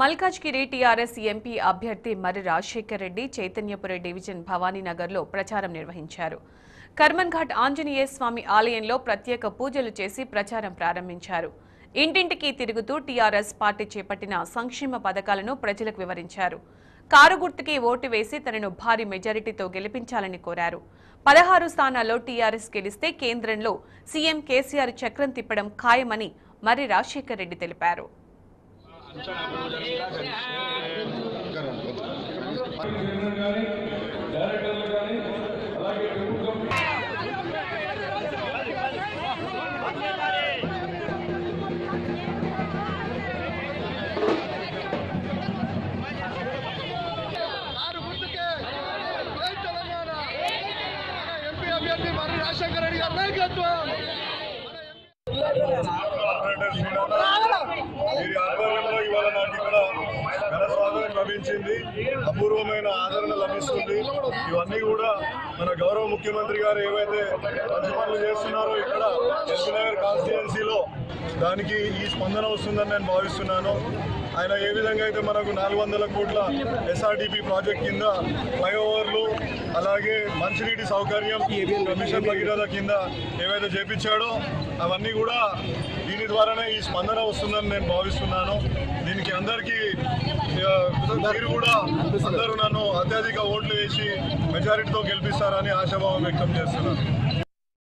Malkajgiri TRS MP అభ్యర్థి మర్రి Rajasekhar Reddy Chaitanyapuri division భవానీనగర్లో ప్రచారం నిర్వహించారు. కర్మన్ ఘాట్ ఆంజనేయ స్వామి ఆలయంలో ప్రత్యేక పూజలు చేసి ప్రచారం ప్రారంభించారు. ఇంటింటికి తిరుగుతూ టీఆర్ఎస్ పార్టీ చేపట్టిన సంక్షేమ పథకాలను ప్రజలకు వివరించారు. కారు గుర్తుకి ఓటు వేసి తనను భారీ మెజారిటీతో గెలిపించాలని కోరారు. 16 స్థానాల్లో టీఆర్ఎస్ గెలిస్తే కేంద్రంలో సీఎం కేసీఆర్ చక్రం తిప్పడం ఖాయమని మర్రి రాజశేఖర్ రెడ్డి తెలిపారు. రాజశేఖర్ రెడ్డి గారి నాయకత్వం వీరి ఆధ్వర్యంలో ఇవాళ నాకు ఇక్కడ ఘన స్వాగతం లభించింది. అపూర్వమైన ఆదరణ లభిస్తుంది. ఇవన్నీ కూడా మన గౌరవ ముఖ్యమంత్రి గారు ఏవైతే మంచి పనులు చేస్తున్నారో ఇక్కడ ఎల్బీనగర్ కాన్స్టిట్యుయెన్సీలో దానికి ఈ స్పందన వస్తుందని నేను భావిస్తున్నాను. ఆయన ఏ విధంగా అయితే మనకు 400 కోట్ల ఎస్ఆర్డిపి ప్రాజెక్ట్ కింద ఫ్లైఓవర్లు అలాగే మంచినీటి సౌకర్యం మిషన్ భగీరథ కింద ఏవైతే చేపించాడో అవన్నీ కూడా దీని ద్వారానే ఈ స్పందన వస్తుందని నేను భావిస్తున్నాను. దీనికి అందరికీ మీరు కూడా అందరూ నన్ను అత్యధిక ఓట్లు వేసి మెజారిటీతో గెలిపిస్తారని ఆశాభావం వ్యక్తం చేస్తున్నాను.